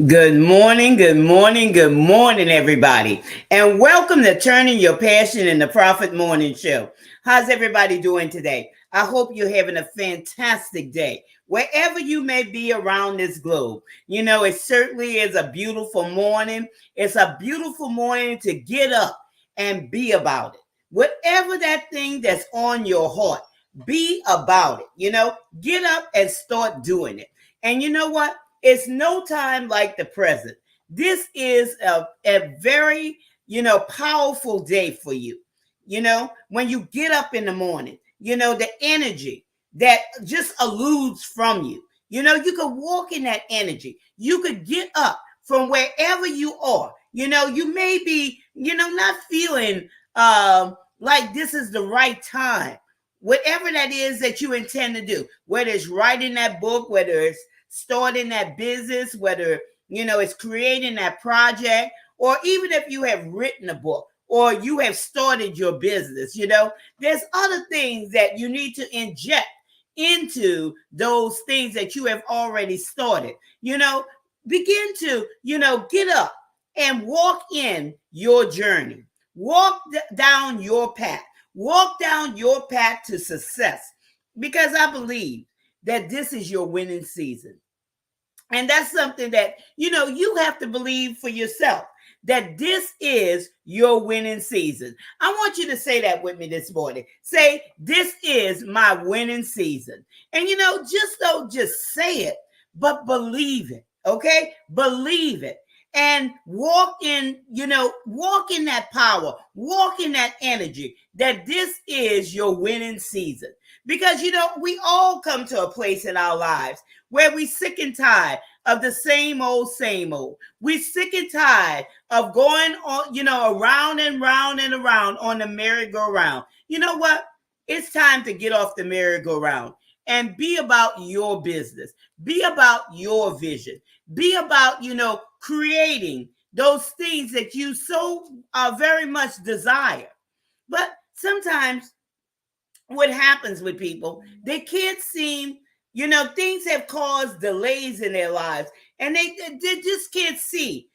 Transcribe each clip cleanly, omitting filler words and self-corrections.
Good morning, everybody. And welcome to Turning Your Passion in the Profit Morning Show. How's everybody doing today? I hope you're having a fantastic day, wherever you may be around this globe. It certainly is a beautiful morning. It's a beautiful morning to get up and be about it. Whatever that thing that's on your heart, be about it. Get up and start doing it. And you know what? It's no time like the present. This is a very, powerful day for you. When you get up in the morning, the energy that just eludes from you. You could walk in that energy. You could get up from wherever you are. You may be, not feeling like this is the right time. Whatever that is that you intend to do, whether it's writing that book, whether it's starting that business, whether it's creating that project, or even if you have written a book or you have started your business, there's other things that you need to inject into those things that you have already started. Begin to get up and walk in your journey. Walk down your path. Walk down your path to success, because I believe that this is your winning season. And that's something that, you have to believe for yourself, that this is your winning season. I want you to say that with me this morning. Say, this is my winning season. And, just don't just say it, but believe it. Okay? Believe it. And walk in that power, walk in that energy, that this is your winning season. Because, we all come to a place in our lives where we sick and tired of the same old, same old. We sick and tired of going on, around and round and around on the merry-go-round. You know what? It's time to get off the merry-go-round and be about your business. Be about your vision. Be about, creating those things that you so very much desire. But sometimes what happens with people, they can't seem, things have caused delays in their lives, and they just can't see,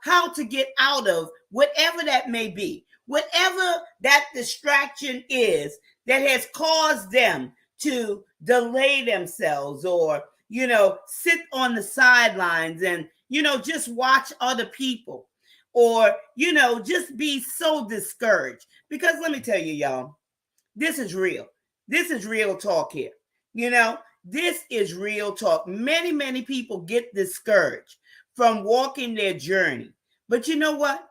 how to get out of whatever that may be, whatever that distraction is that has caused them to delay themselves, or, sit on the sidelines and, just watch other people, or, just be so discouraged. Because let me tell you, y'all, this is real. This is real talk here. This is real talk. Many, many people get discouraged from walking their journey. But you know what?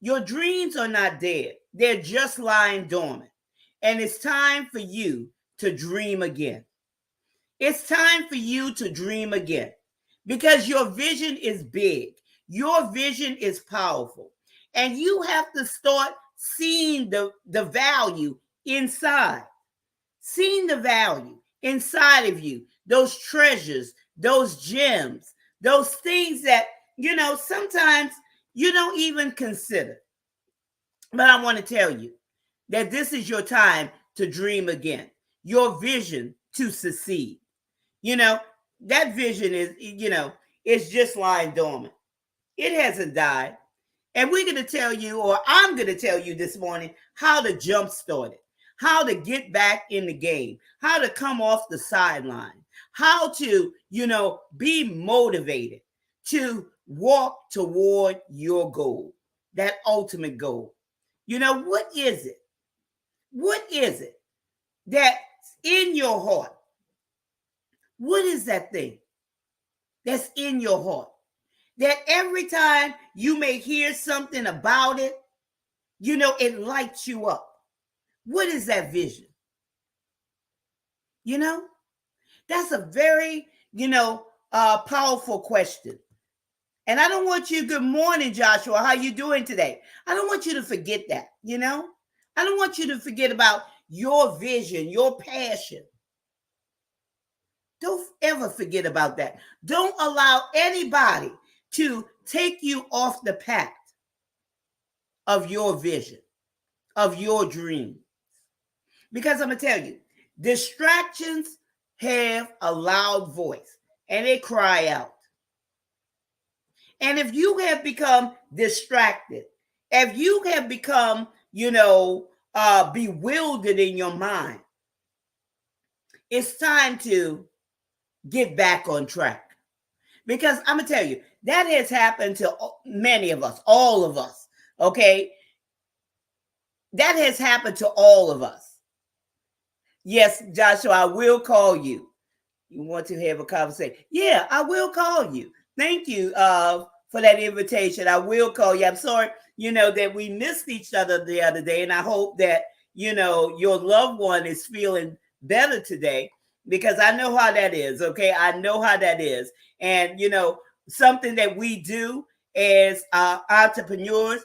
Your dreams are not dead. They're just lying dormant. And it's time for you to dream again. It's time for you to dream again, because your vision is big. Your vision is powerful. And you have to start seeing the value inside, seeing the value inside of you, those treasures, those gems, those things that, sometimes you don't even consider. But I want to tell you that this is your time to dream again, your vision to succeed. You know, that vision is, it's just lying dormant. It hasn't died. And we're going to tell you, or I'm going to tell you this morning, how to jumpstart it, how to get back in the game, how to come off the sideline, how to, be motivated to walk toward your goal, that ultimate goal. What is it? What is it that's in your heart? What is that thing that's in your heart? That every time you may hear something about it, it lights you up. What is that vision? That's a very, powerful question. And I don't want you, good morning, Joshua. How you doing today? I don't want you to forget that, I don't want you to forget about your vision, your passion. Don't ever forget about that. Don't allow anybody to take you off the path of your vision, of your dream. Because I'm going to tell you, distractions have a loud voice and they cry out. And if you have become distracted, if you have become, bewildered in your mind, it's time to get back on track. Because I'm going to tell you, that has happened to many of us, all of us. Okay. That has happened to all of us. Yes, Joshua, I will call you. You want to have a conversation? Yeah, I will call you. Thank you for that invitation. I will call you. I'm sorry, that we missed each other the other day. And I hope that, your loved one is feeling better today, because I know how that is. Okay. I know how that is. And, something that we do as entrepreneurs,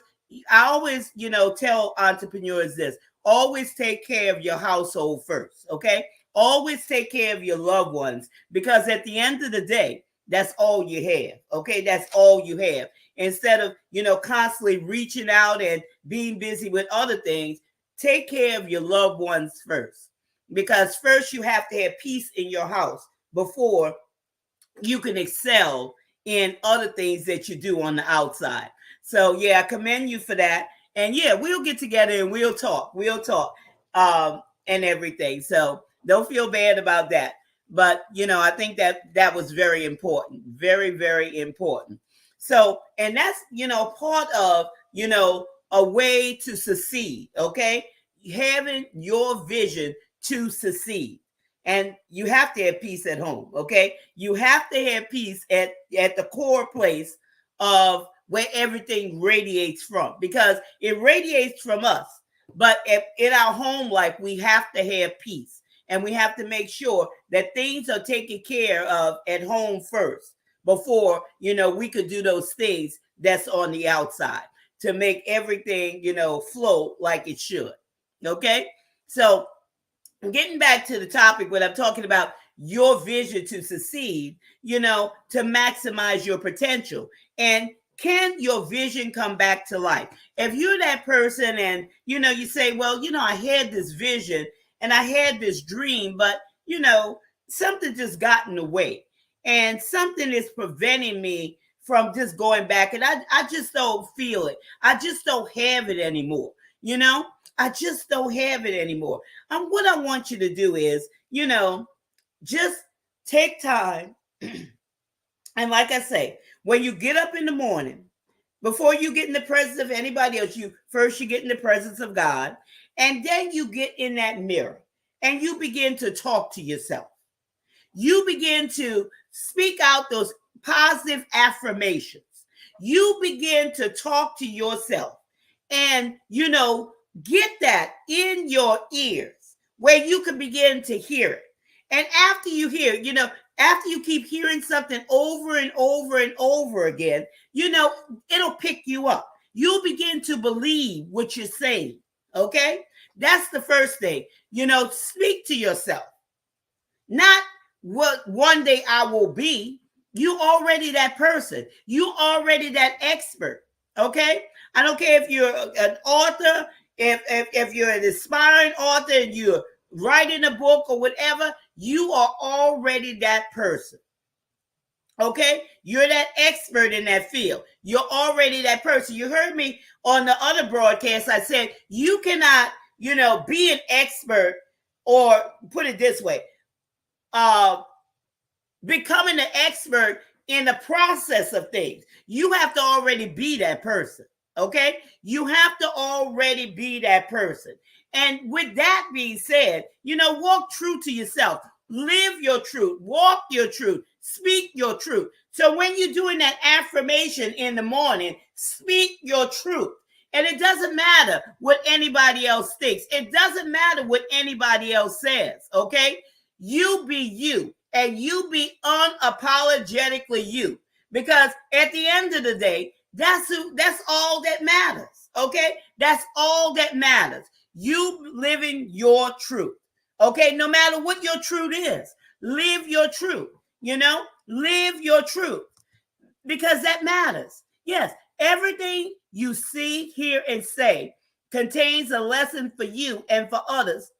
I always, tell entrepreneurs this: always take care of your household first. Okay. Always take care of your loved ones, because at the end of the day, that's all you have. Okay. That's all you have. Instead of, constantly reaching out and being busy with other things, take care of your loved ones first, because first you have to have peace in your house before you can excel in other things that you do on the outside. So yeah, I commend you for that. And yeah, we'll get together and we'll talk. And everything. So don't feel bad about that. But I think that was very important. Very, very important. So, and that's part of a way to succeed. Okay. Having your vision to succeed. And you have to have peace at home. Okay. You have to have peace at the core place of where everything radiates from, because it radiates from us. But in our home life, we have to have peace, and we have to make sure that things are taken care of at home first before, we could do those things that's on the outside to make everything, flow like it should. Okay. So getting back to the topic, when I'm talking about your vision to succeed, to maximize your potential. And can your vision come back to life? If you're that person and, you say, well, I had this vision and I had this dream, but, something just got in the way and something is preventing me from just going back. And I just don't feel it. I just don't have it anymore. I just don't have it anymore. What I want you to do is, just take time. And like I say, when you get up in the morning, before you get in the presence of anybody else, you get in the presence of God, and then you get in that mirror and you begin to talk to yourself. You begin to speak out those positive affirmations. You begin to talk to yourself and, get that in your ears where you can begin to hear it. And after you hear, after you keep hearing something over and over and over again, it'll pick you up. You'll begin to believe what you're saying. Okay. That's the first thing. Speak to yourself. Not what one day I will be. You already that person. You already that expert. Okay. I don't care if you're an author, if you're an aspiring author and you're writing a book or whatever, you are already that person. Okay. You're that expert in that field. You're already that person. You heard me on the other broadcast. I said, you cannot, be an expert, or put it this way, becoming an expert in the process of things. You have to already be that person. Okay. You have to already be that person. And with that being said, walk true to yourself, live your truth, walk your truth, speak your truth. So when you're doing that affirmation in the morning, speak your truth. And it doesn't matter what anybody else thinks. It doesn't matter what anybody else says. Okay. You be you, and you be unapologetically you, because at the end of the day, that's all that matters. Okay. That's all that matters. You living your truth. Okay. No matter what your truth is, live your truth, live your truth, because that matters. Yes. Everything you see, hear, and say contains a lesson for you and for others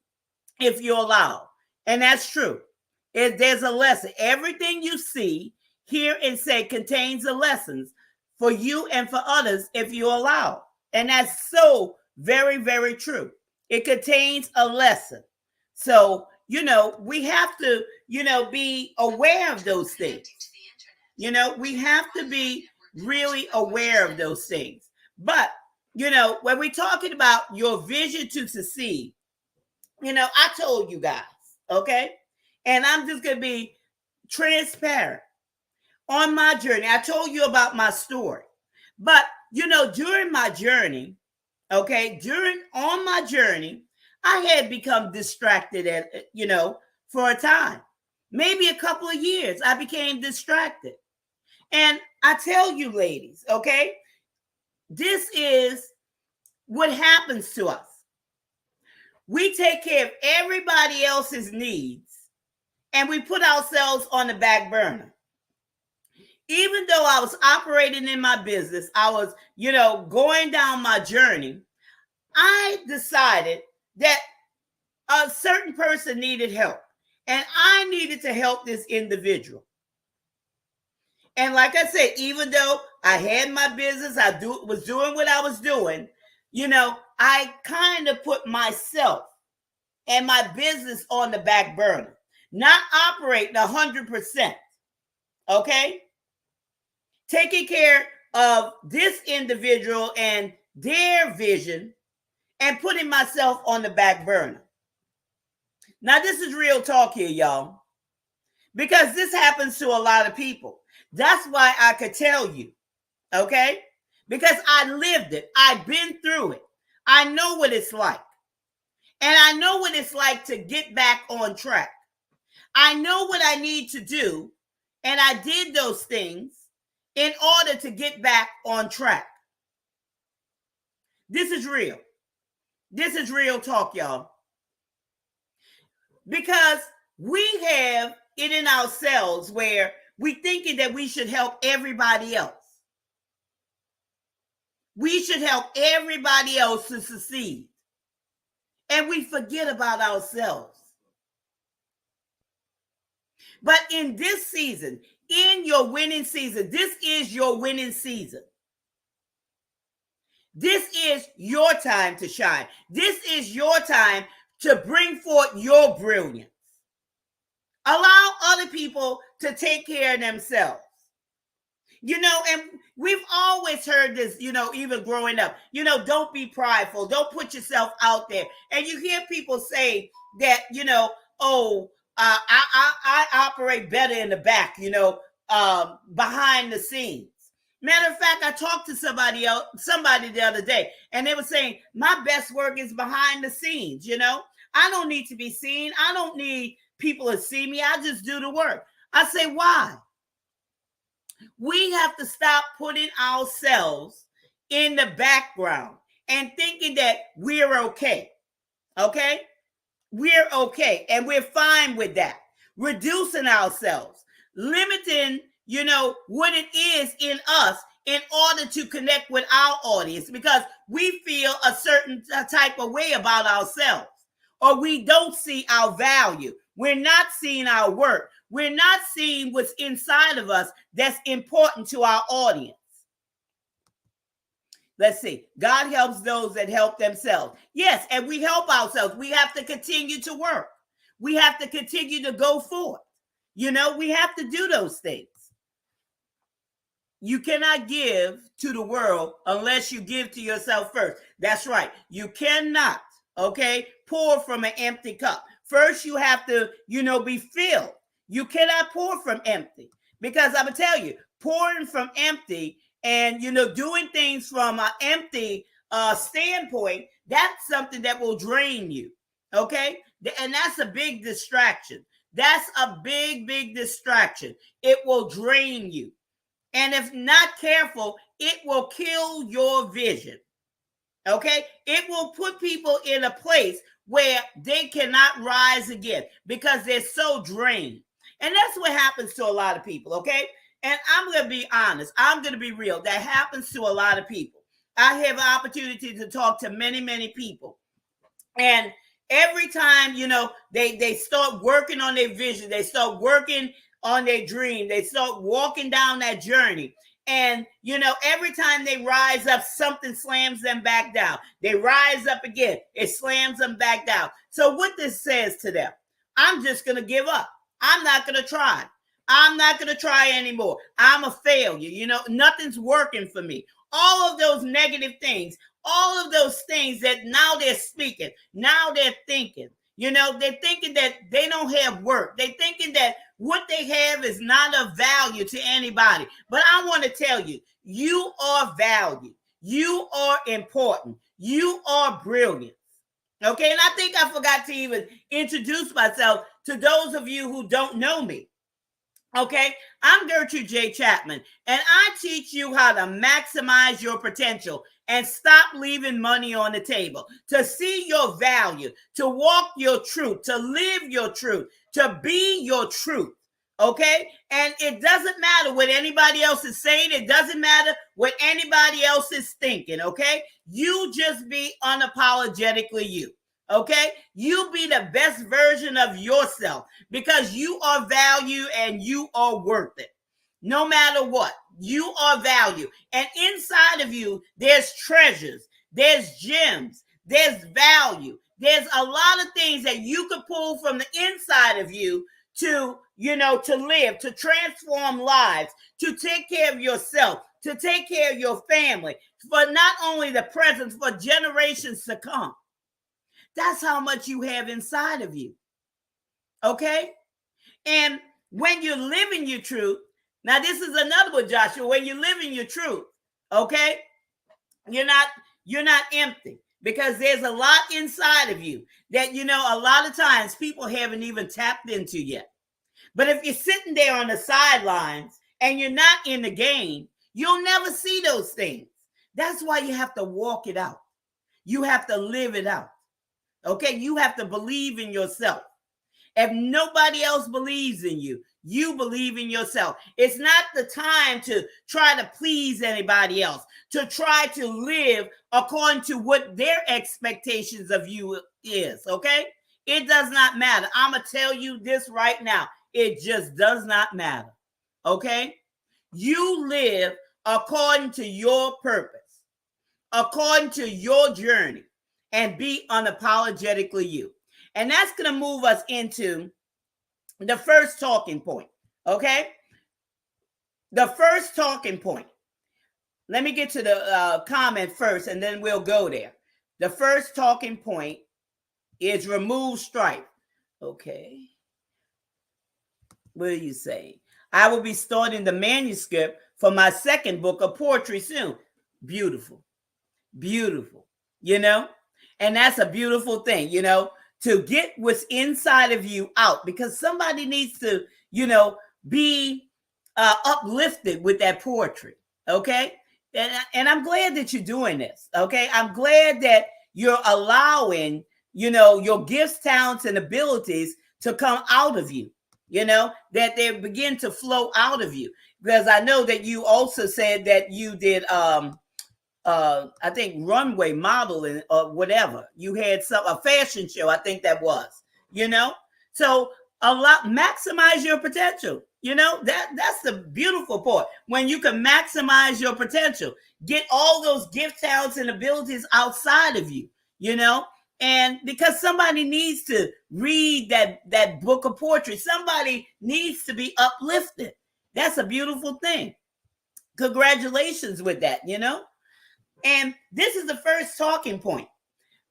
if you allow. And that's true. There's a lesson. Everything you see, hear, and say contains a lesson for you and for others if you allow. And that's so very, very true. It contains a lesson. So, we have to, be aware of those things. We have to be really aware of those things. But, when we're talking about your vision to succeed, I told you guys, okay? And I'm just going to be transparent on my journey. I told you about my story. But, during my journey, okay, on my journey, I had become distracted for a time. Maybe a couple of years, I became distracted. And I tell you, ladies, okay, this is what happens to us. We take care of everybody else's needs and we put ourselves on the back burner. Even though I was operating in my business, I was, going down my journey, I decided that a certain person needed help and I needed to help this individual. And like I said, even though I had my business, was doing what I was doing, I kind of put myself and my business on the back burner, not operating 100%. Okay? Taking care of this individual and their vision and putting myself on the back burner. Now, this is real talk here, y'all, because this happens to a lot of people. That's why I could tell you, okay? Because I lived it. I've been through it. I know what it's like. And I know what it's like to get back on track. I know what I need to do, and I did those things in order to get back on track. This is real. This is real talk, y'all. Because we have it in ourselves where we thinking that we should help everybody else. We should help everybody else to succeed. And we forget about ourselves. But in this season, in your winning season, this is your winning season. This is your time to shine. This is your time to bring forth your brilliance. Allow other people to take care of themselves. And we've always heard this, even growing up, don't be prideful. Don't put yourself out there. And you hear people say that, I operate better in the back, behind the scenes. Matter of fact, I talked to somebody the other day, and they were saying, my best work is behind the scenes, I don't need to be seen. I don't need people to see me. I just do the work. I say, why? We have to stop putting ourselves in the background and thinking that we're okay. Okay? We're okay. And we're fine with that. Reducing ourselves, limiting, what it is in us in order to connect with our audience because we feel a certain type of way about ourselves or we don't see our value. We're not seeing our work. We're not seeing what's inside of us that's important to our audience. Let's see. God helps those that help themselves. Yes, and we help ourselves. We have to continue to work. We have to continue to go forth. We have to do those things. You cannot give to the world unless you give to yourself first. That's right. You cannot, pour from an empty cup. First, you have to, be filled. You cannot pour from empty because I'm going to tell you, pouring from empty and, doing things from an empty standpoint, that's something that will drain you. Okay. And that's a big distraction. That's a big, big distraction. It will drain you. And if not careful, it will kill your vision. Okay. It will put people in a place where they cannot rise again because they're so drained. And that's what happens to a lot of people, okay? And I'm going to be honest. I'm going to be real. That happens to a lot of people. I have an opportunity to talk to many, many people. And every time, they start working on their vision, they start working on their dream, they start walking down that journey. And, every time they rise up, something slams them back down. They rise up again. It slams them back down. So what this says to them, I'm just going to give up. I'm not going to try. I'm not going to try anymore. I'm a failure. Nothing's working for me. All of those negative things, all of those things that now they're speaking, now they're thinking, they're thinking that they don't have work. They're thinking that what they have is not of value to anybody. But I want to tell you, you are valued. You are important. You are brilliant. Okay, and I think I forgot to even introduce myself to those of you who don't know me. Okay, I'm Gertrude J. Chapman, and I teach you how to maximize your potential and stop leaving money on the table, to see your value, to walk your truth, to live your truth, to be your truth. Okay, and it doesn't matter what anybody else is saying. It doesn't matter what anybody else is thinking. Okay, you just be unapologetically you. Okay, you be the best version of yourself because you are valued and you are worth it. No matter what, you are valued. And inside of you, there's treasures, there's gems, there's value. There's a lot of things that you could pull from the inside of you to, to live, to transform lives, to take care of yourself, to take care of your family, for not only the present, for generations to come. That's how much you have inside of you. Okay? And when you live in your truth, now this is another one, Joshua, when you live in your truth, okay? You're not empty because there's a lot inside of you that, a lot of times people haven't even tapped into yet. But if you're sitting there on the sidelines and you're not in the game, you'll never see those things. That's why you have to walk it out. You have to live it out. Okay, you have to believe in yourself. If nobody else believes in you, you believe in yourself. It's not the time to try to please anybody else, to try to live according to what their expectations of you is, okay? It does not matter. I'm going to tell you this right now. It just does not matter, okay? You live according to your purpose, according to your journey. And be unapologetically you. And that's going to move us into the first talking point. Okay? The first talking point. Let me get to the comment first, and then we'll go there. The first talking point is remove strife. Okay. What are you saying? I will be starting the manuscript for my second book of poetry soon. Beautiful. Beautiful. And that's a beautiful thing, to get what's inside of you out, because somebody needs to, be uplifted with that poetry. Okay. And I'm glad that you're doing this. Okay. I'm glad that you're allowing, your gifts, talents, and abilities to come out of you, that they begin to flow out of you. Because I know that you also said that you did, I think runway modeling or whatever. You had a fashion show, I think that was, so maximize your potential. That's the beautiful part. When you can maximize your potential, get all those gifts, talents, and abilities outside of you, and because somebody needs to read that book of poetry, somebody needs to be uplifted. That's a beautiful thing. Congratulations with that, And this is the first talking point.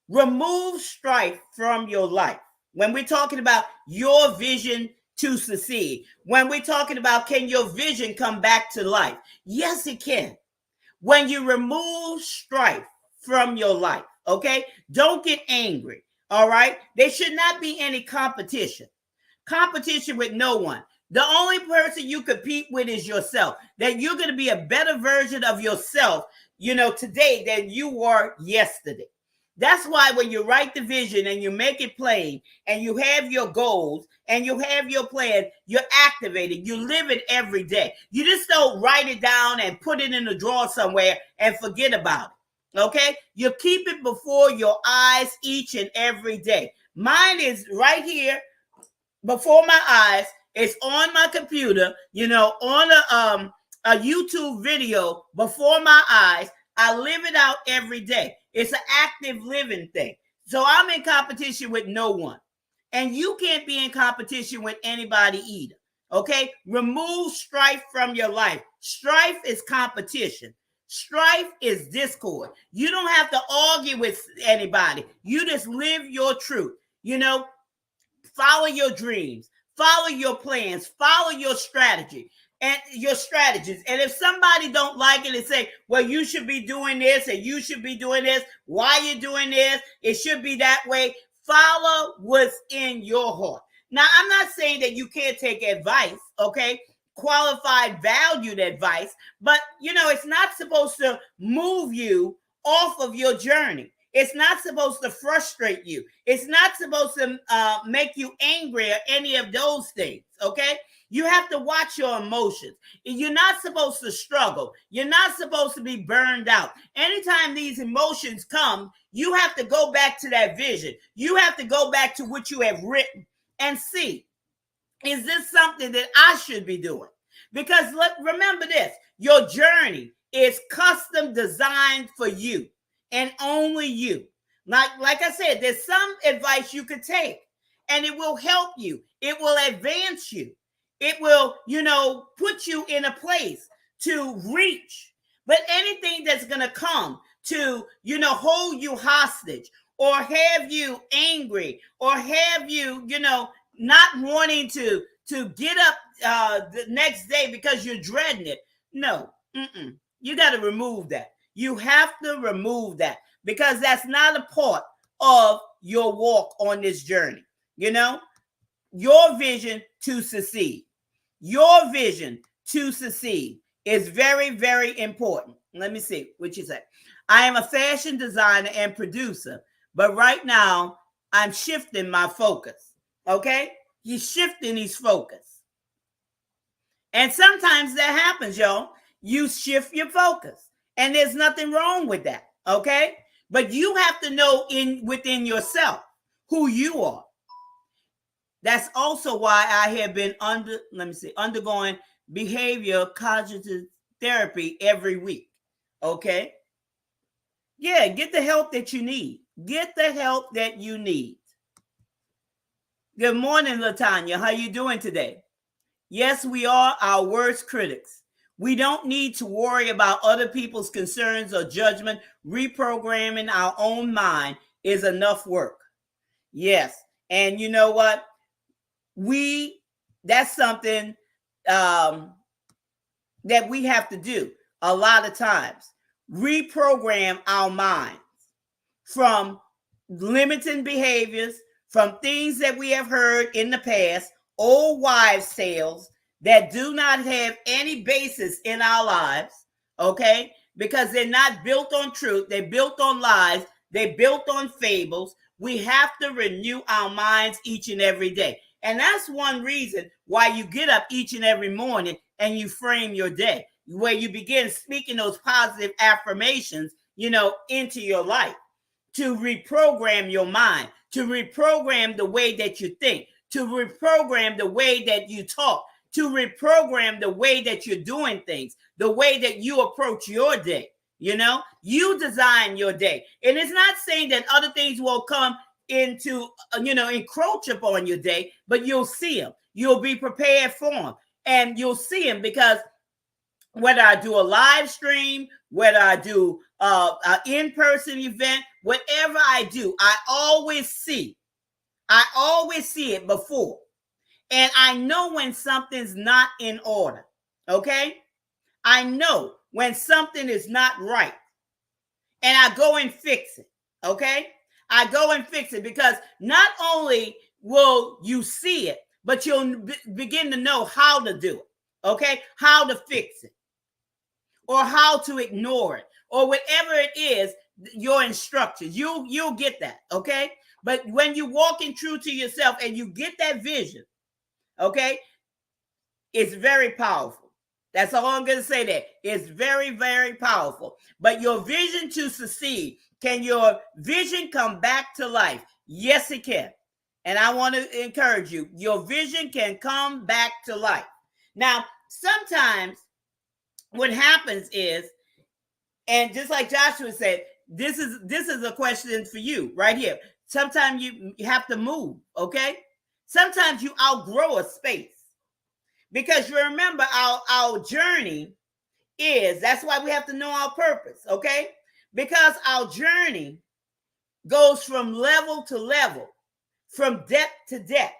Remove strife from your life. When we're talking about your vision to succeed, when we're talking about can your vision come back to life? Yes, it can. When you remove strife from your life, okay? Don't get angry, all right? There should not be any competition. Competition with no one. The only person you compete with is yourself. That you're going to be a better version of yourself today than you were yesterday. That's why when you write the vision and you make it plain and you have your goals and you have your plan, you're activated. You live it every day. You just don't write it down and put it in a drawer somewhere and forget about it. Okay? You keep it before your eyes each and every day. Mine is right here before my eyes. It's on my computer, on a YouTube video before my eyes. I live it out every day. It's an active living thing. So I'm in competition with no one. And you can't be in competition with anybody either. Okay? Remove strife from your life. Strife is competition. Strife is discord. You don't have to argue with anybody. You just live your truth. Follow your dreams, follow your plans, follow your strategy and your strategies. And if somebody don't like it and say, well, you should be doing this and you should be doing this, why you doing this? It should be that way. Follow what's in your heart. Now, I'm not saying that you can't take advice, okay? Qualified, valued advice, but it's not supposed to move you off of your journey. It's not supposed to frustrate you. It's not supposed to make you angry or any of those things, okay? You have to watch your emotions. You're not supposed to struggle. You're not supposed to be burned out. Anytime these emotions come, you have to go back to that vision. You have to go back to what you have written and see, is this something that I should be doing? Because remember this, your journey is custom designed for you. And only you. Like I said, there's some advice you could take and it will help you. It will advance you. It will, put you in a place to reach. But anything that's going to come to, hold you hostage or have you angry or have you, not wanting to get up the next day because you're dreading it. No, you got to remove that. You have to remove that because that's not a part of your walk on this journey. Your vision to succeed. Your vision to succeed is very, very important. Let me see what you say. I am a fashion designer and producer, but right now I'm shifting my focus. Okay? He's shifting his focus. And sometimes that happens, y'all. You shift your focus. And there's nothing wrong with that, okay? But you have to know within yourself who you are. That's also why I have been undergoing behavior cognitive therapy every week, okay? Yeah, get the help that you need. Get the help that you need. Good morning, LaTanya. How you doing today? Yes, we are our worst critics. We don't need to worry about other people's concerns or judgment. Reprogramming our own mind is enough work. Yes. And you know what? That's something that we have to do a lot of times. Reprogram our minds from limiting behaviors, from things that we have heard in the past, old wives' tales, that do not have any basis in our lives, okay? Because they're not built on truth. They're built on lies. They're built on fables. We have to renew our minds each and every day. And that's one reason why you get up each and every morning and you frame your day, where you begin speaking those positive affirmations, into your life, to reprogram your mind, to reprogram the way that you think, to reprogram the way that you talk, to reprogram the way that you're doing things, the way that you approach your day. You design your day. And it's not saying that other things will come into, encroach upon your day, but you'll see them. You'll be prepared for them. And you'll see them because whether I do a live stream, whether I do an in-person event, whatever I do, I always see it before. And I know when something's not in order, okay? I know when something is not right. And I go and fix it, okay? I go and fix it because not only will you see it, but you'll begin to know how to do it, okay? How to fix it or how to ignore it or whatever it is, your instructions. You'll get that, okay? But when you're walking true to yourself and you get that vision, okay, it's very powerful. That's all I'm going to say there. It's very, very powerful. But your vision to succeed, can your vision come back to life? Yes, it can. And I want to encourage you. Your vision can come back to life. Now, sometimes what happens is, and just like Joshua said, this is a question for you right here. Sometimes you have to move, okay? Sometimes you outgrow a space. Because you remember our journey is, that's why we have to know our purpose, okay? Because our journey goes from level to level, from depth to depth.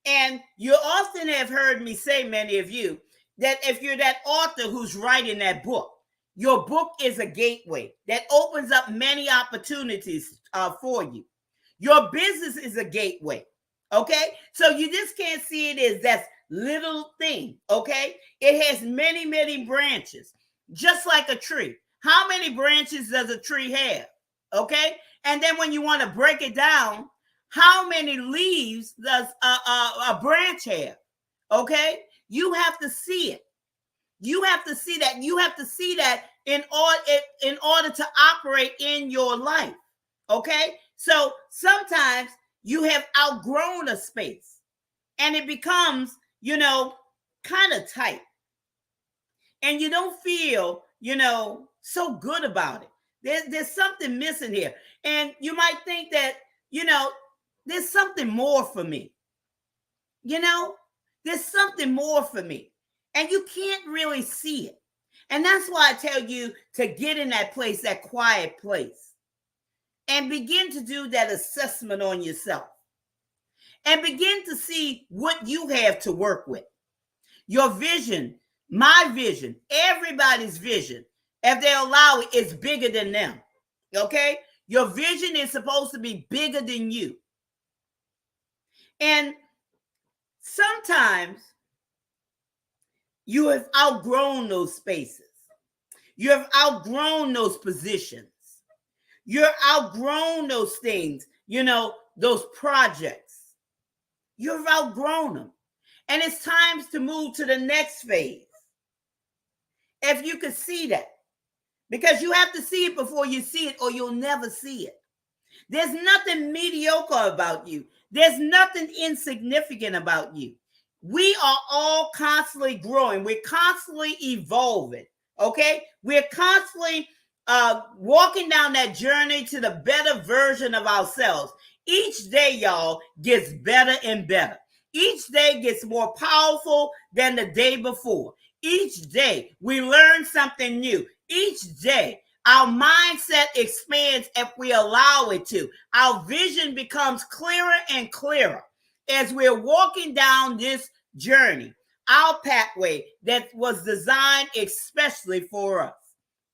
And you often have heard me say, many of you, that if you're that author who's writing that book, your book is a gateway that opens up many opportunities for you. Your business is a gateway, okay? So you just can't see it as that little thing, okay? It has many, many branches, just like a tree. How many branches does a tree have, okay? And then when you want to break it down, how many leaves does a branch have, okay? You have to see it. You have to see that. You have to see that in order to operate in your life, okay? So sometimes you have outgrown a space and it becomes, kind of tight. And you don't feel, so good about it. There's something missing here. And you might think that, there's something more for me. There's something more for me. And you can't really see it. And that's why I tell you to get in that place, that quiet place, and begin to do that assessment on yourself. And begin to see what you have to work with. Your vision, my vision, everybody's vision, if they allow it, is bigger than them. Okay? Your vision is supposed to be bigger than you. And sometimes you have outgrown those spaces. You have outgrown those positions. You're outgrown those things, those projects. You've outgrown them. And it's time to move to the next phase. If you could see that. Because you have to see it before you see it, or you'll never see it. There's nothing mediocre about you. There's nothing insignificant about you. We are all constantly growing. We're constantly evolving. Okay? We're constantly walking down that journey to the better version of ourselves. Each day, y'all, gets better and better. Each day gets more powerful than the day before. Each day, we learn something new. Each day, our mindset expands if we allow it to. Our vision becomes clearer and clearer as we're walking down this journey, our pathway that was designed especially for us.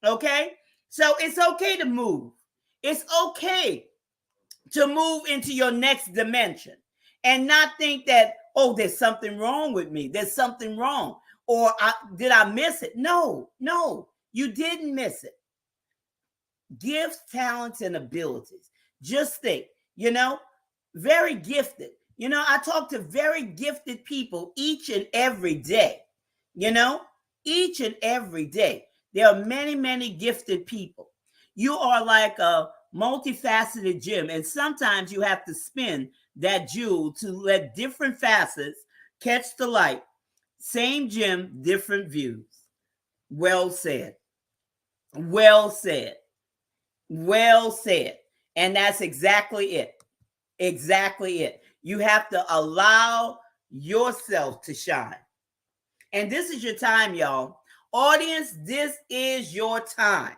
Okay? So it's okay to move. It's okay to move into your next dimension and not think that, oh, there's something wrong with me. There's something wrong. Or did I miss it? No, you didn't miss it. Gifts, talents, and abilities. Just think, very gifted. I talk to very gifted people each and every day. Each and every day. There are many, many gifted people. You are like a multifaceted gem, and sometimes you have to spin that jewel to let different facets catch the light. Same gem, different views. Well said. Well said. Well said. And that's exactly it. Exactly it. You have to allow yourself to shine. And this is your time, y'all. Audience, this is your time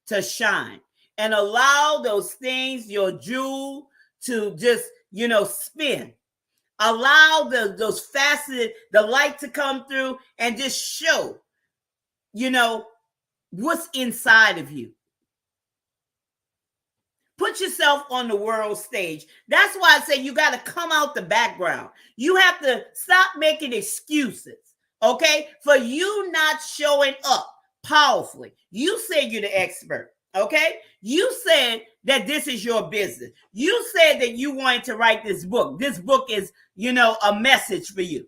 to shine. And allow those things, your jewel, to just, spin. Allow those facets, the light to come through and just show, what's inside of you. Put yourself on the world stage. That's why I say you got to come out the background. You have to stop making excuses, okay, for you not showing up powerfully. You said you're the expert, okay? You said that this is your business. You said that you wanted to write this book. This book is, a message for you,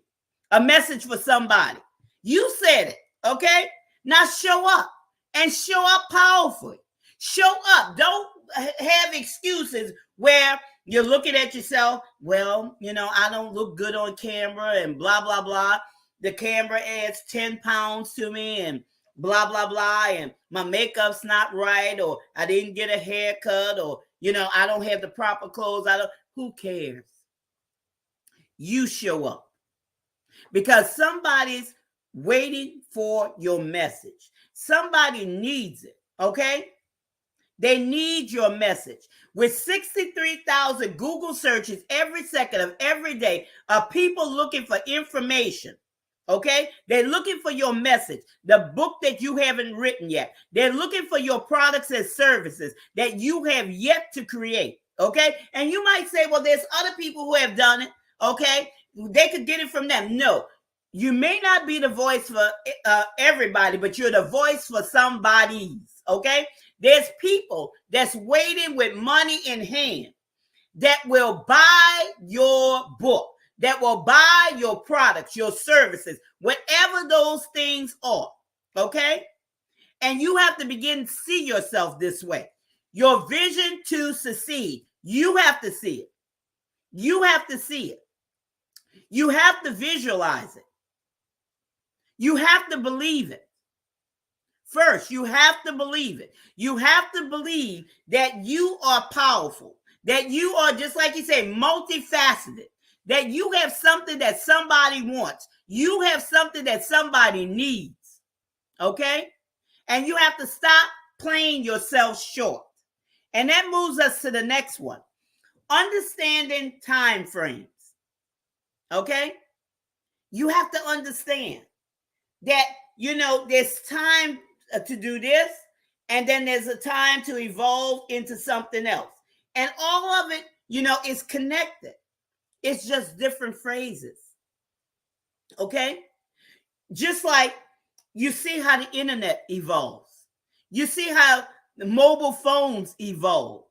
a message for somebody. You said it, okay? Now show up and show up powerfully. Show up. Don't have excuses where you're looking at yourself. Well, I don't look good on camera and blah, blah, blah. The camera adds 10 pounds to me and blah, blah, blah, and my makeup's not right, or I didn't get a haircut, or, I don't have the proper clothes. Who cares? You show up because somebody's waiting for your message. Somebody needs it, okay? They need your message. With 63,000 Google searches every second of every day of people looking for information, okay? They're looking for your message, the book that you haven't written yet. They're looking for your products and services that you have yet to create, okay? And you might say, well, there's other people who have done it, okay? They could get it from them. No, you may not be the voice for everybody, but you're the voice for somebody's, okay? There's people that's waiting with money in hand that will buy your book, that will buy your products, your services, whatever those things are, okay? And you have to begin to see yourself this way. Your vision to succeed, you have to see it. You have to see it. You have to visualize it. You have to believe it. First, you have to believe it. You have to believe that you are powerful, that you are, just like you say, multifaceted, that you have something that somebody wants. You have something that somebody needs, okay? And you have to stop playing yourself short. And that moves us to the next one. Understanding time frames, okay? You have to understand that, there's time to do this, and then there's a time to evolve into something else. And all of it, is connected. It's just different phrases. Okay? Just like you see how the internet evolves. You see how the mobile phones evolve.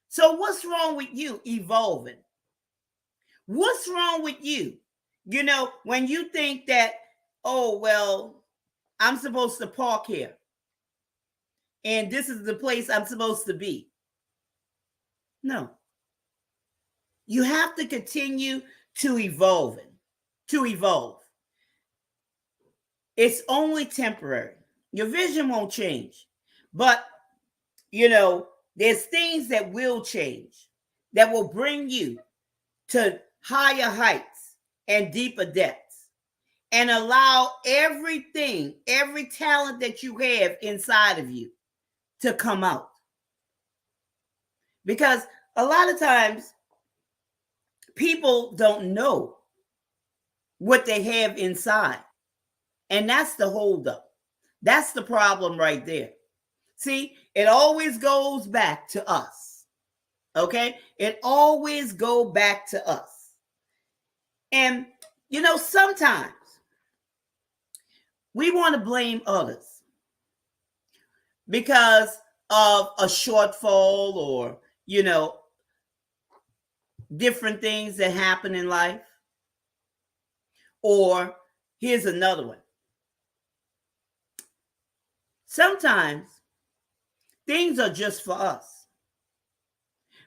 So what's wrong with you evolving? What's wrong with you? When you think that, oh, well, I'm supposed to park here, and this is the place I'm supposed to be. No. You have to continue to evolve. It's only temporary. Your vision won't change. But, there's things that will change, that will bring you to higher heights and deeper depths, and allow everything, every talent that you have inside of you to come out. Because a lot of times people don't know what they have inside. And that's the holdup. That's the problem right there. See, it always goes back to us. Okay? It always goes back to us. And, sometimes we want to blame others because of a shortfall or, different things that happen in life. Or here's another one. Sometimes things are just for us,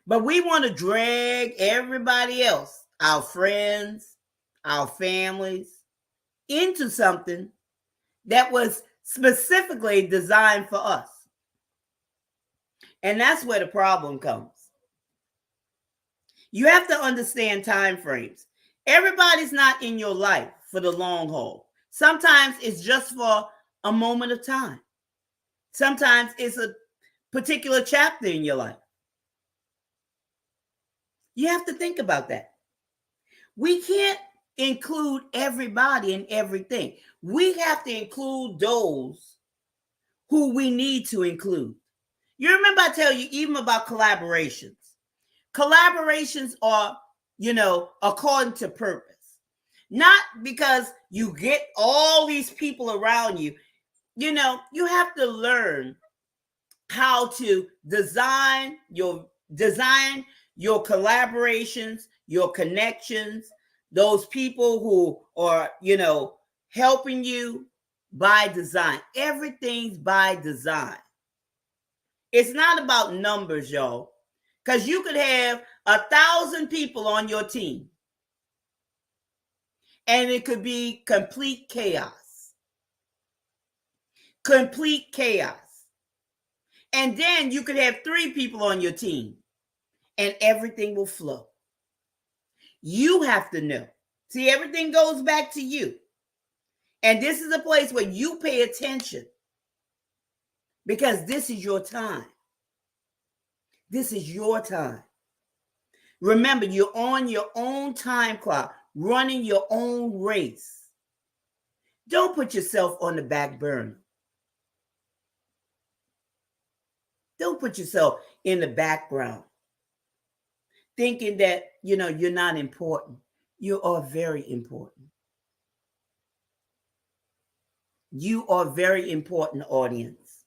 but we want to drag everybody else, our friends, our families, into something that was specifically designed for us. And that's where the problem comes. You have to understand time frames. Everybody's not in your life for the long haul. Sometimes it's just for a moment of time. Sometimes it's a particular chapter in your life. You have to think about that. We can't include everybody in everything. We have to include those who we need to include. You remember I tell you even about collaborations. Collaborations are, according to purpose. Not because you get all these people around you. You have to learn how to design your collaborations, your connections, those people who are, helping you by design. Everything's by design. It's not about numbers, y'all. Because you could have 1,000 people on your team, and it could be complete chaos. complete chaos. And then you could have 3 people on your team and everything will flow. You have to know. See, everything goes back to you. And this is a place where you pay attention because this is your time. This is your time. Remember, you're on your own time clock, running your own race. Don't put yourself on the back burner. Don't put yourself in the background, thinking that, you're not important. You are very important. You are very important, audience.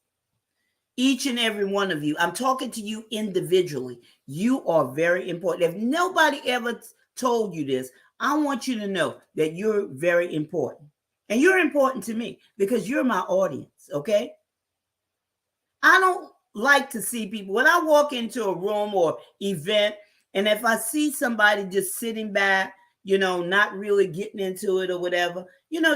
Each and every one of you, I'm talking to you individually. You are very important. If nobody ever told you this, I want you to know that you're very important. And you're important to me because you're my audience, okay? I don't like to see people, when I walk into a room or event, and if I see somebody just sitting back, not really getting into it or whatever,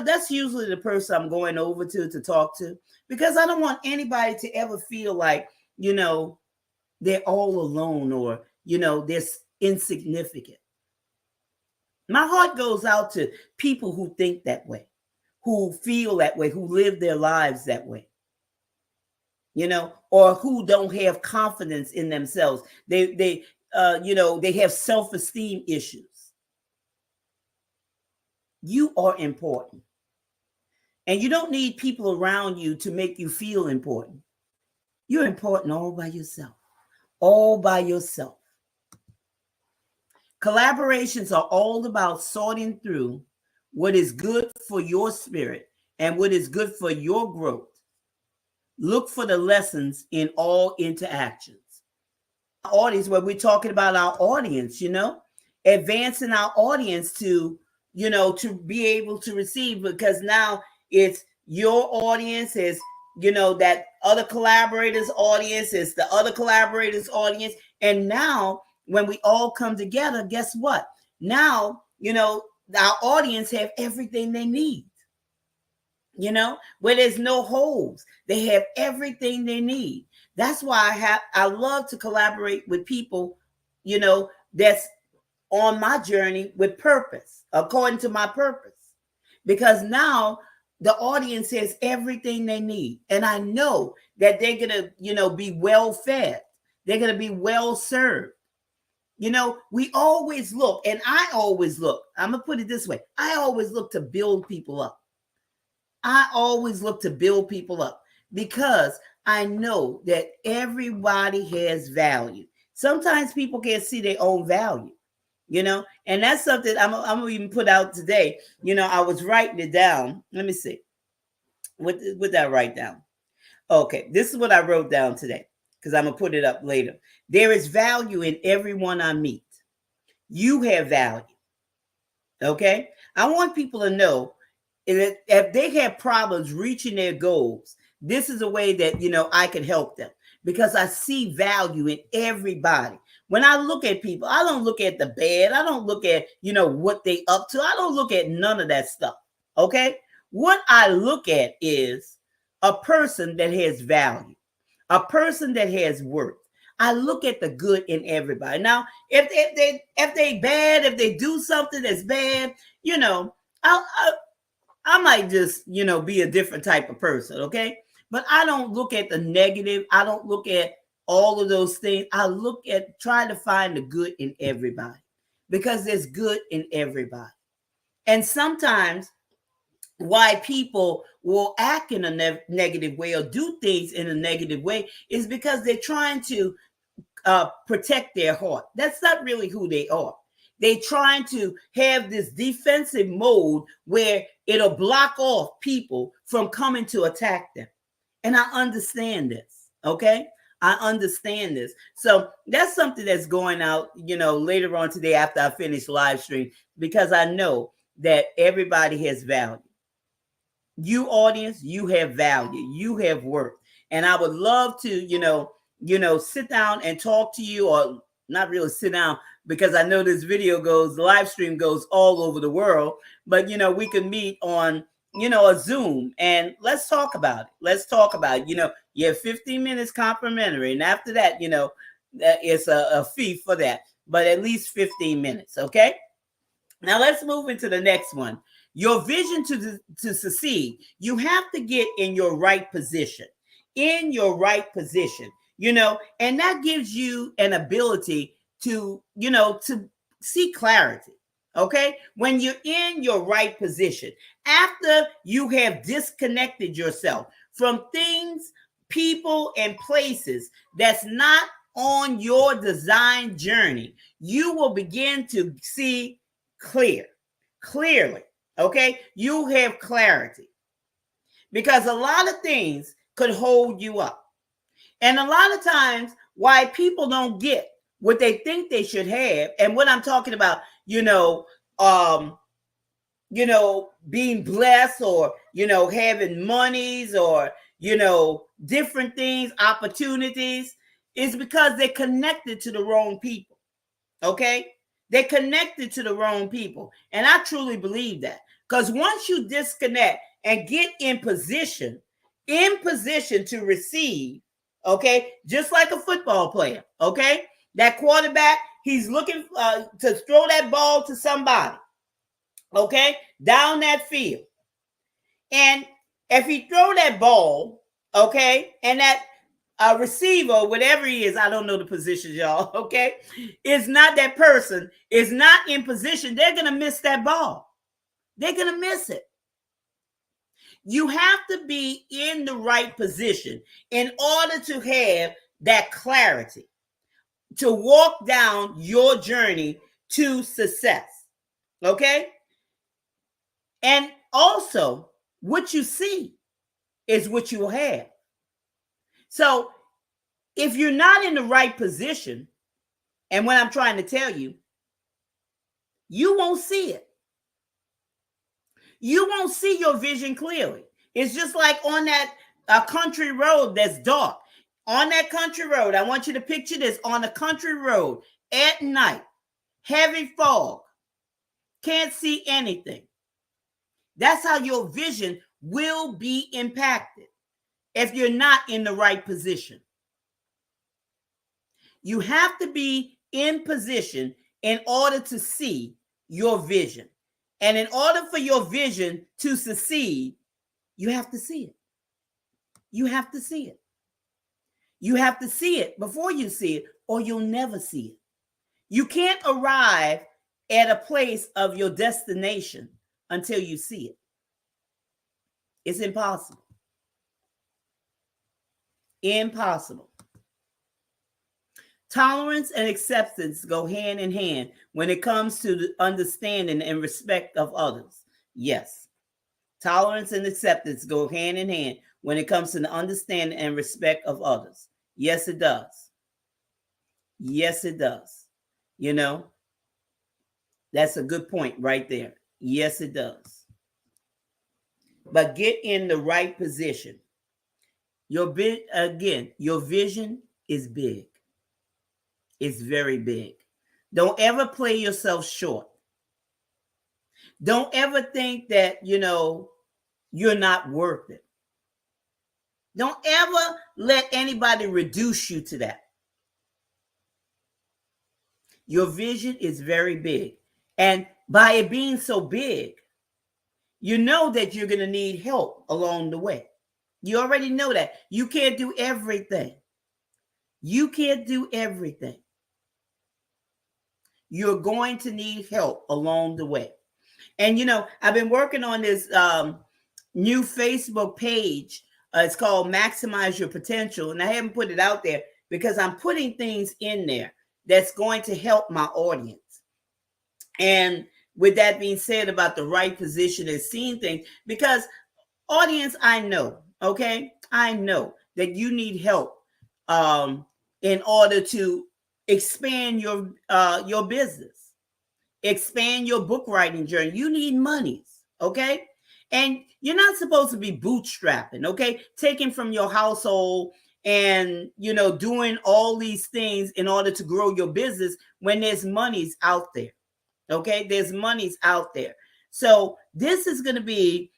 that's usually the person I'm going over to talk to, because I don't want anybody to ever feel like, they're all alone or, they're insignificant. My heart goes out to people who think that way, who feel that way, who live their lives that way, or who don't have confidence in themselves. They have self-esteem issues. You are important. And you don't need people around you to make you feel important. You're important all by yourself. All by yourself. Collaborations are all about sorting through what is good for your spirit and what is good for your growth. Look for the lessons in all interactions. Audience, where we're talking about our audience, advancing our audience to be able to receive, because now it's your audience, is that other collaborators' audience, is the other collaborators' audience. And now when we all come together, guess what? Now, our audience have everything they need. Where there's no holes, they have everything they need. That's why I love to collaborate with people, that's on my journey with purpose, according to my purpose, because now the audience has everything they need. And I know that they're going to, be well fed. They're going to be well served. We always look, and I always look, I'm going to put it this way. I always look to build people up. I always look to build people up because I know that everybody has value. Sometimes people can't see their own value, and that's something I'm going to even put out today. I was writing it down. Let me see. What did I write down? Okay, this is what I wrote down today because I'm going to put it up later. There is value in everyone I meet. You have value. Okay? I want people to know if they have problems reaching their goals, this is a way that, I can help them, because I see value in everybody. When I look at people, I don't look at the bad. I don't look at, what they up to. I don't look at none of that stuff. Okay. What I look at is a person that has value, a person that has worth. I look at the good in everybody. Now, if they bad, if they do something that's bad, I might just, be a different type of person, okay? But I don't look at the negative. I don't look at all of those things. I look at trying to find the good in everybody, because there's good in everybody. And sometimes why people will act in a negative way or do things in a negative way is because they're trying to protect their heart. That's not really who they are. They're trying to have this defensive mode where it'll block off people from coming to attack them. And I understand this, okay? I understand this. So that's something that's going out, later on today after I finish live stream, because I know that everybody has value. You audience, you have value. You have worth. And I would love to, sit down and talk to you, or not really sit down, because I know this video live stream goes all over the world, but we can meet on a Zoom, and let's talk about it. Let's talk about it. You have 15 minutes complimentary, and after that, it's a fee for that, but at least 15 minutes. Okay. Now let's move into the next one. Your vision to succeed. You have to get in your right position. In your right position, and that gives you an ability to see clarity. Okay, when you're in your right position, after you have disconnected yourself from things, people, and places that's not on your design journey, you will begin to see clearly. Okay, you have clarity, because a lot of things could hold you up. And a lot of times why people don't get what they think they should have, and what I'm talking about, being blessed, or, having monies, or, different things, opportunities, is because they're connected to the wrong people. Okay? They're connected to the wrong people. And I truly believe that. Because once you disconnect and get in position to receive, okay, just like a football player, okay, that quarterback, he's looking to throw that ball to somebody, okay, down that field. And if he throw that ball, okay, and that receiver, whatever he is, I don't know the positions, y'all, okay, is not that person, is not in position, they're going to miss that ball. They're going to miss it. You have to be in the right position in order to have that clarity, to walk down your journey to success. Okay? And also, what you see is what you will have. So, if you're not in the right position, and what I'm trying to tell you, you won't see it. You won't see your vision clearly. It's just like on that country road that's dark. On that country road, I want you to picture this, on a country road at night, heavy fog, can't see anything. That's how your vision will be impacted if you're not in the right position. You have to be in position in order to see your vision. And in order for your vision to succeed, you have to see it. You have to see it. You have to see it before you see it, or you'll never see it. You can't arrive at a place of your destination until you see it. It's impossible. Impossible. Tolerance and acceptance go hand in hand when it comes to the understanding and respect of others. Yes. Tolerance and acceptance go hand in hand when it comes to the understanding and respect of others. Yes, it does. Yes, it does. That's a good point right there. Yes, it does. But get in the right position. Your vision is big. It's very big. Don't ever play yourself short. Don't ever think that, you're not worth it. Don't ever let anybody reduce you to that. Your vision is very big. And by it being so big, you know that you're going to need help along the way. You already know that. You can't do everything. You can't do everything. You're going to need help along the way. And, I've been working on this new Facebook page. It's called Maximize Your Potential. And I haven't put it out there because I'm putting things in there that's going to help my audience. And with that being said, about the right position and seeing things, because audience, I know, okay? I know that you need help in order to expand your business, expand your book writing journey. You need monies, okay? And you're not supposed to be bootstrapping, okay? Taking from your household and, doing all these things in order to grow your business when there's monies out there, okay? There's monies out there. So this is going to be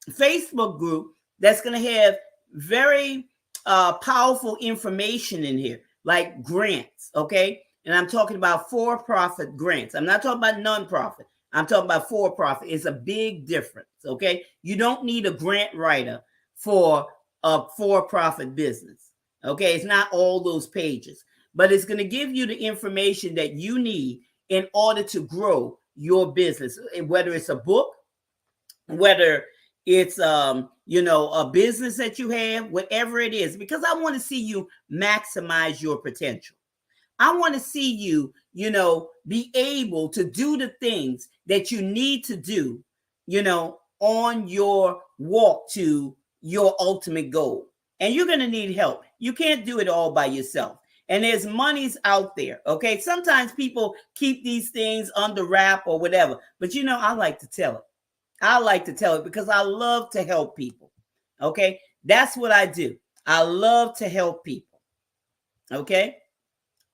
Facebook group that's going to have very powerful information in here, like grants, okay? And I'm talking about for-profit grants. I'm not talking about non-profit. I'm talking about for-profit. It's a big difference, okay? You don't need a grant writer for a for-profit business, okay? It's not all those pages, but it's going to give you the information that you need in order to grow your business, whether it's a book, whether it's a business that you have, whatever it is, because I want to see you maximize your potential. I want to see you, be able to do the things that you need to do, on your walk to your ultimate goal. And you're going to need help. You can't do it all by yourself. And there's monies out there. Okay. Sometimes people keep these things under wrap or whatever, but I like to tell it. I like to tell it because I love to help people. Okay. That's what I do. I love to help people. Okay.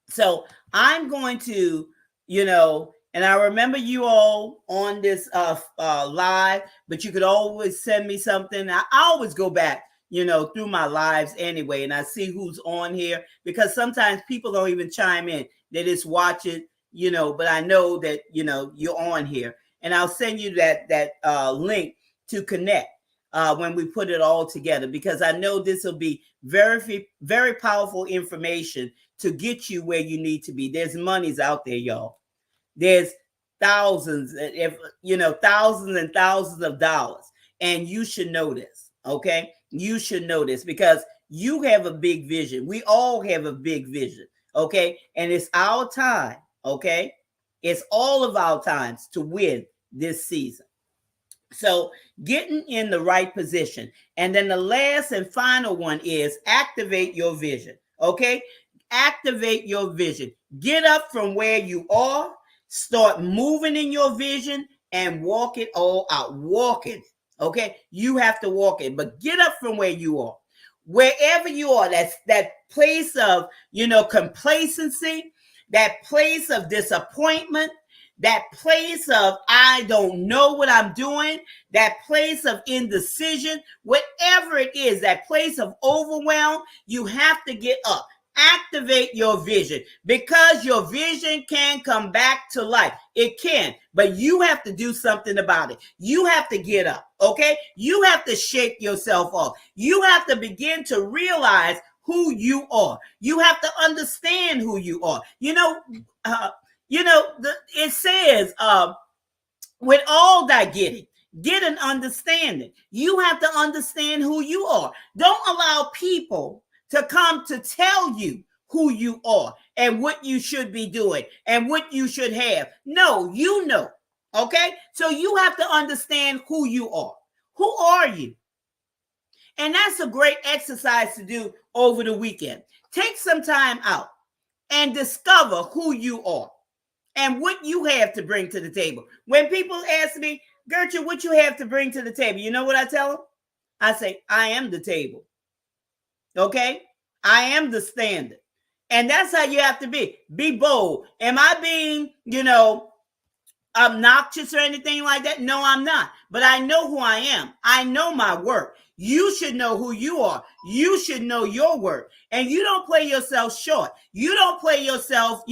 So I'm going to, and I remember you all on this live, but you could always send me something. I always go back, through my lives anyway, and I see who's on here, because sometimes people don't even chime in. They just watch it, but I know that, you're on here. And I'll send you that link to connect when we put it all together, because I know this will be very, very powerful information to get you where you need to be. There's monies out there, y'all. There's thousands, thousands and thousands of dollars. And you should know this, okay? You should know this because you have a big vision. We all have a big vision, okay? And it's our time, okay? It's all of our times to win this season. So getting in the right position. And then the last and final one is activate your vision, okay? Activate your vision. Get up from where you are, start moving in your vision, and walk it all out. Walk it, okay? You have to walk it, but get up from where you are. Wherever you are, that's that place of, complacency, that place of disappointment, that place of I don't know what I'm doing, that place of indecision, whatever it is, that place of overwhelm, you have to get up. Activate your vision, because your vision can come back to life. It can, but you have to do something about it. You have to get up, okay? You have to shake yourself off. You have to begin to realize who you are. You have to understand who you are. It says, with all thy getting, get an understanding. You have to understand who you are. Don't allow people to come to tell you who you are and what you should be doing and what you should have. No, you know. Okay? So you have to understand who you are. Who are you? And that's a great exercise to do over the weekend. Take some time out and discover who you are and what you have to bring to the table. When people ask me, Gertrude, what you have to bring to the table? You know what I tell them? I say, I am the table. Okay? I am the standard. And that's how you have to be. Be bold. Am I being, obnoxious or anything like that? No, I'm not. But I know who I am. I know my work. You should know who you are. You should know your work. And you don't play yourself short. You don't play yourself,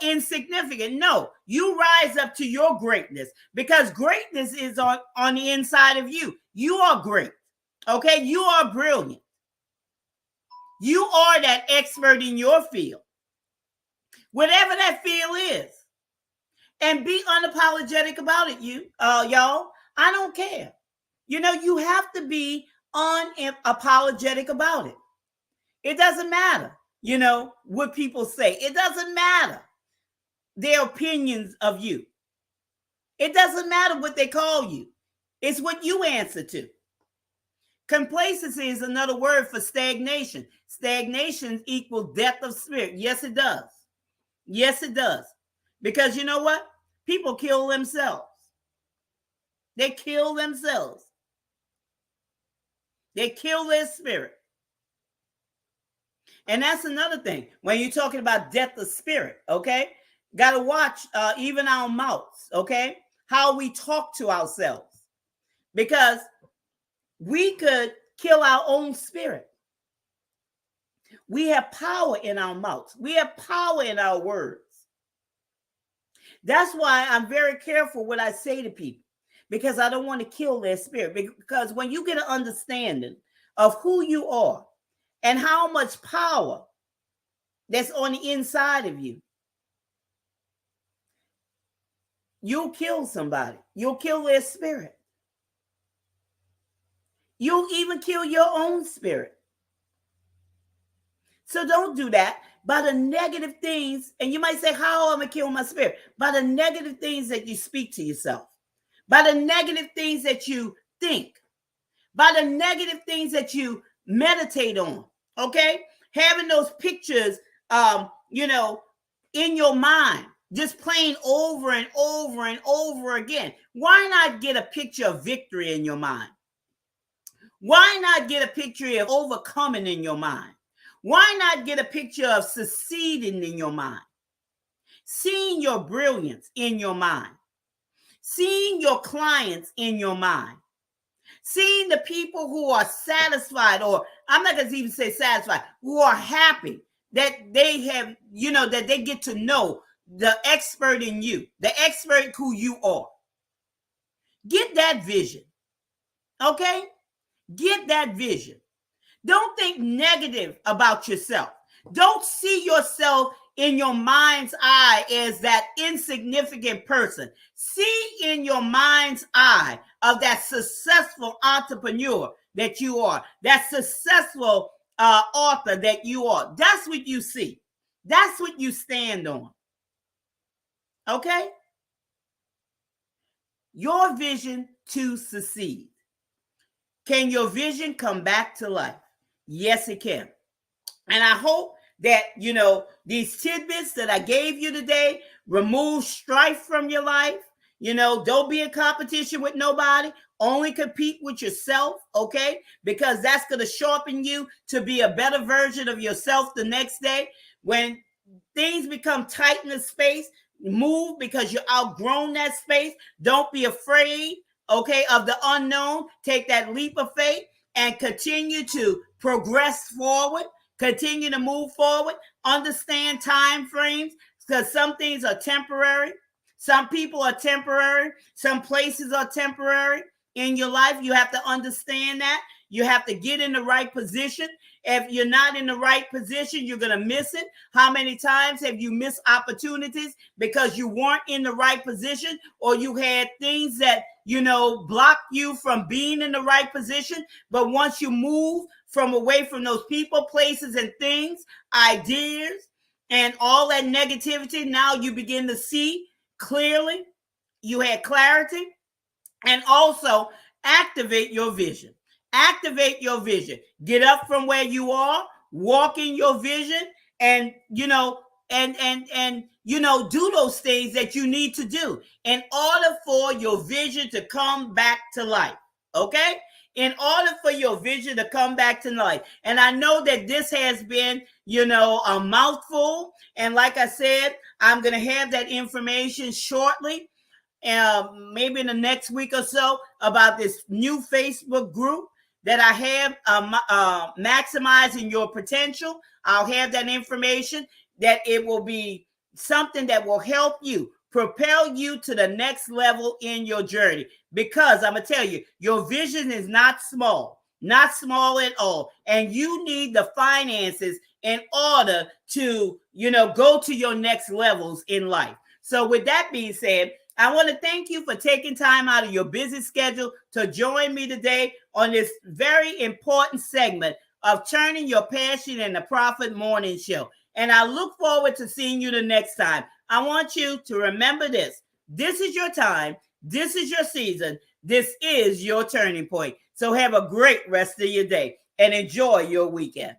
insignificant. No, you rise up to your greatness, because greatness is on the inside of you. You are great. Okay. You are brilliant. You are that expert in your field, whatever that field is, and be unapologetic about it. Y'all, I don't care. You have to be unapologetic about it. It doesn't matter, what people say. It doesn't matter their opinions of you. It doesn't matter what they call you. It's what you answer to. Complacency is another word for stagnation. Stagnation equals death of spirit. Yes, it does. Yes, it does. Because you know what? People kill themselves. They kill themselves. They kill their spirit. And that's another thing. When you're talking about death of spirit, okay? Got to watch even our mouths, okay? how we talk to ourselves, because we could kill our own spirit. We have power in our mouths. We have power in our words. That's why I'm very careful what I say to people, because I don't want to kill their spirit. Because when you get an understanding of who you are and how much power that's on the inside of you, you'll kill somebody. You'll kill their spirit. You'll even kill your own spirit. So don't do that by the negative things. And you might say, how am I going to kill my spirit? By the negative things that you speak to yourself, by the negative things that you think, by the negative things that you meditate on. Okay? Having those pictures, in your mind, just playing over and over and over again. Why not get a picture of victory in your mind? Why not get a picture of overcoming in your mind? Why not get a picture of succeeding in your mind? Seeing your brilliance in your mind. Seeing your clients in your mind. Seeing the people who are satisfied, or I'm not going to even say satisfied, who are happy that they have, that they get to know the expert in you, the expert who you are. Get that vision. Okay? Get that vision. Don't think negative about yourself. Don't see yourself in your mind's eye as that insignificant person. See in your mind's eye of that successful entrepreneur that you are, that successful author that you are. That's what you see. That's what you stand on. Okay? Your vision to succeed. Can your vision come back to life? Yes, it can. And I hope that, these tidbits that I gave you today remove strife from your life. Don't be in competition with nobody. Only compete with yourself, okay? Because that's going to sharpen you to be a better version of yourself the next day. When things become tight in the space, move, because you're outgrown that space. Don't be afraid, okay, of the unknown. Take that leap of faith and continue to progress forward. Continue to move forward. Understand time frames, because some things are temporary. Some people are temporary. Some places are temporary in your life. You have to understand that. You have to get in the right position. If you're not in the right position, you're going to miss it. How many times have you missed opportunities because you weren't in the right position, or you had things that, block you from being in the right position? But once you move from away from those people, places, and things, ideas, and all that negativity, now you begin to see clearly. You had clarity. And also activate your vision. Activate your vision. Get up from where you are, walk in your vision, and do those things that you need to do in order for your vision to come back to life. Okay? In order for your vision to come back to life. And I know that this has been, a mouthful. And like I said, I'm going to have that information shortly. Maybe in the next week or so, about this new Facebook group that I have, maximizing your potential. I'll have that information, that it will be something that will help you, propel you to the next level in your journey. Because I'm going to tell you, your vision is not small at all. And you need the finances in order to, go to your next levels in life. So with that being said, I want to thank you for taking time out of your busy schedule to join me today on this very important segment of Turning Your Passion into Profit Morning Show. And I look forward to seeing you the next time. I want you to remember this. This is your time. This is your season. This is your turning point. So have a great rest of your day and enjoy your weekend.